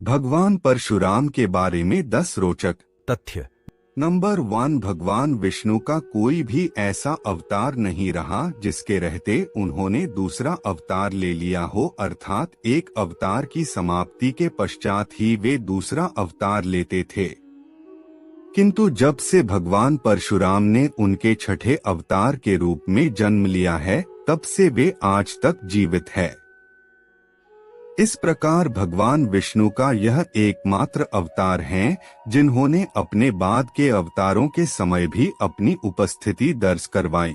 भगवान परशुराम के बारे में 10 रोचक तथ्य। नंबर 1, भगवान विष्णु का कोई भी ऐसा अवतार नहीं रहा जिसके रहते उन्होंने दूसरा अवतार ले लिया हो, अर्थात एक अवतार की समाप्ति के पश्चात ही वे दूसरा अवतार लेते थे। किंतु जब से भगवान परशुराम ने उनके छठे अवतार के रूप में जन्म लिया है, तब से वे आज तक जीवित है। इस प्रकार भगवान विष्णु का यह एकमात्र अवतार हैं जिन्होंने अपने बाद के अवतारों के समय भी अपनी उपस्थिति दर्ज करवाई।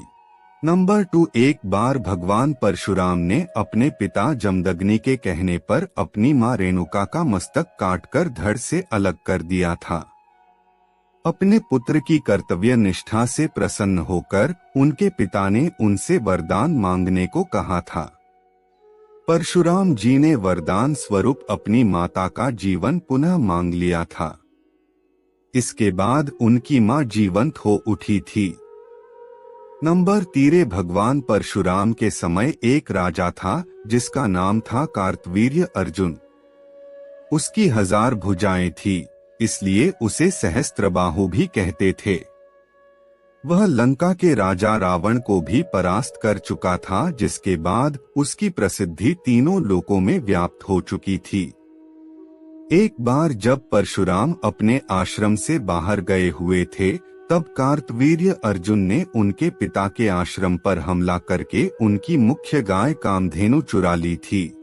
नंबर 2, एक बार भगवान परशुराम ने अपने पिता जमदग्नि के कहने पर अपनी मां रेणुका का मस्तक काटकर धड़ से अलग कर दिया था। अपने पुत्र की कर्तव्य निष्ठा से प्रसन्न होकर उनके पिता ने उनसे वरदान मांगने को कहा था। परशुराम जी ने वरदान स्वरूप अपनी माता का जीवन पुनः मांग लिया था। इसके बाद उनकी मां जीवंत हो उठी थी। नंबर 3, भगवान परशुराम के समय एक राजा था जिसका नाम था कार्तवीर्य अर्जुन। उसकी 1000 भुजाएं थी, इसलिए उसे सहस्त्रबाहु भी कहते थे। वह लंका के राजा रावण को भी परास्त कर चुका था, जिसके बाद उसकी प्रसिद्धि तीनों लोकों में व्याप्त हो चुकी थी। एक बार जब परशुराम अपने आश्रम से बाहर गए हुए थे, तब कार्तवीर्य अर्जुन ने उनके पिता के आश्रम पर हमला करके उनकी मुख्य गाय कामधेनु चुरा ली थी।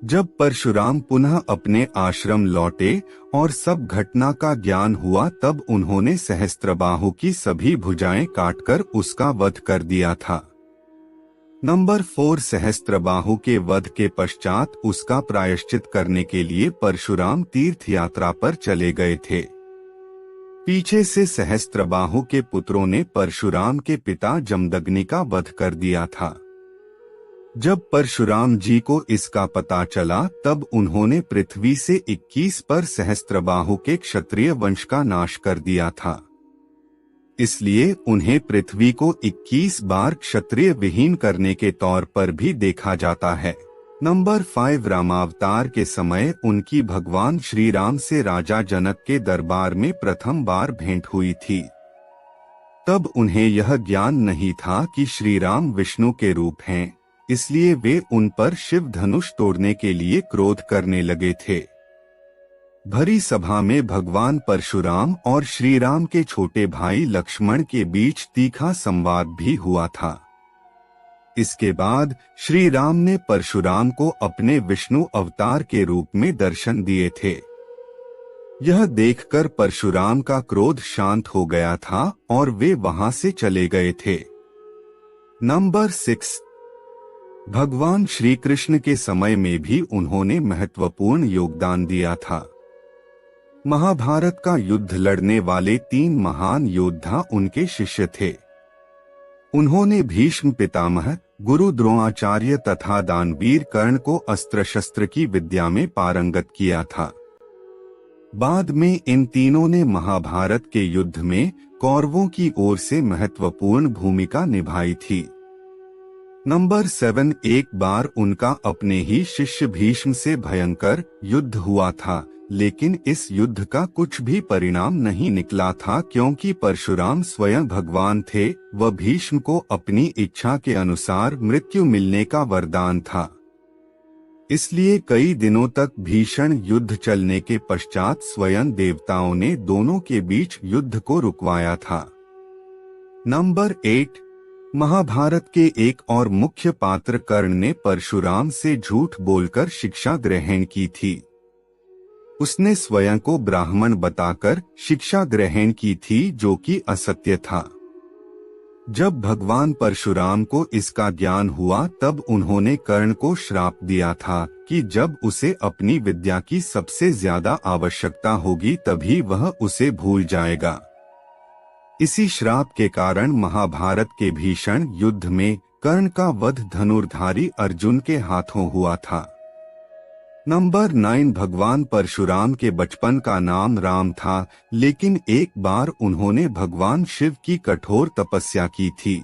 जब परशुराम पुनः अपने आश्रम लौटे और सब घटना का ज्ञान हुआ, तब उन्होंने सहस्त्रबाहु की सभी भुजाएं काटकर उसका वध कर दिया था। नंबर 4, सहस्त्रबाहु के वध के पश्चात उसका प्रायश्चित करने के लिए परशुराम तीर्थ यात्रा पर चले गए थे। पीछे से सहस्त्रबाहु के पुत्रों ने परशुराम के पिता जमदग्नि का वध कर दिया था। जब परशुराम जी को इसका पता चला, तब उन्होंने पृथ्वी से 21 पर सहस्त्रबाहु के क्षत्रिय वंश का नाश कर दिया था। इसलिए उन्हें पृथ्वी को 21 बार क्षत्रिय विहीन करने के तौर पर भी देखा जाता है। नंबर 5, रामावतार के समय उनकी भगवान श्री राम से राजा जनक के दरबार में प्रथम बार भेंट हुई थी। तब उन्हें यह ज्ञान नहीं था कि श्री राम विष्णु के रूप हैं, इसलिए वे उन पर शिव धनुष तोड़ने के लिए क्रोध करने लगे थे। भरी सभा में भगवान परशुराम और श्री राम के छोटे भाई लक्ष्मण के बीच तीखा संवाद भी हुआ था। इसके बाद श्री राम ने परशुराम को अपने विष्णु अवतार के रूप में दर्शन दिए थे। यह देखकर परशुराम का क्रोध शांत हो गया था और वे वहां से चले गए थे। नंबर 6, भगवान श्री कृष्ण के समय में भी उन्होंने महत्वपूर्ण योगदान दिया था। महाभारत का युद्ध लड़ने वाले 3 महान योद्धा उनके शिष्य थे। उन्होंने भीष्म पितामह, गुरु द्रोणाचार्य तथा दानवीर कर्ण को अस्त्र शस्त्र की विद्या में पारंगत किया था। बाद में इन तीनों ने महाभारत के युद्ध में कौरवों की ओर से महत्वपूर्ण भूमिका निभाई थी। नंबर 7, एक बार उनका अपने ही शिष्य भीष्म से भयंकर युद्ध हुआ था, लेकिन इस युद्ध का कुछ भी परिणाम नहीं निकला था, क्योंकि परशुराम स्वयं भगवान थे। वह भीष्म को अपनी इच्छा के अनुसार मृत्यु मिलने का वरदान था। इसलिए कई दिनों तक भीषण युद्ध चलने के पश्चात स्वयं देवताओं ने दोनों के बीच युद्ध को रुकवाया था। नंबर 8, महाभारत के एक और मुख्य पात्र कर्ण ने परशुराम से झूठ बोलकर शिक्षा ग्रहण की थी। उसने स्वयं को ब्राह्मण बताकर शिक्षा ग्रहण की थी, जो कि असत्य था। जब भगवान परशुराम को इसका ज्ञान हुआ, तब उन्होंने कर्ण को श्राप दिया था कि जब उसे अपनी विद्या की सबसे ज्यादा आवश्यकता होगी तभी वह उसे भूल जाएगा। इसी श्राप के कारण महाभारत के भीषण युद्ध में कर्ण का वध धनुर्धारी अर्जुन के हाथों हुआ था। नंबर 9, भगवान परशुराम के बचपन का नाम राम था, लेकिन एक बार उन्होंने भगवान शिव की कठोर तपस्या की थी।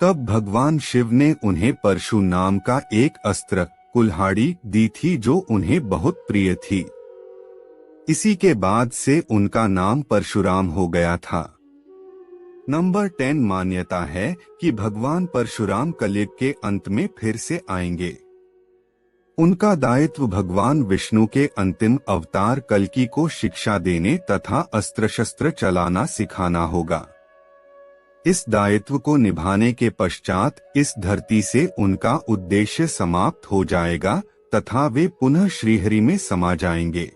तब भगवान शिव ने उन्हें परशु नाम का एक अस्त्र कुल्हाड़ी दी थी जो उन्हें बहुत प्रिय थी। इसी के बाद से उनका नाम परशुराम हो गया था। नंबर 10 मान्यता है कि भगवान परशुराम कलयुग के अंत में फिर से आएंगे। उनका दायित्व भगवान विष्णु के अंतिम अवतार कल्कि को शिक्षा देने तथा अस्त्र शस्त्र चलाना सिखाना होगा। इस दायित्व को निभाने के पश्चात इस धरती से उनका उद्देश्य समाप्त हो जाएगा तथा वे पुनः श्रीहरि में समा जाएंगे।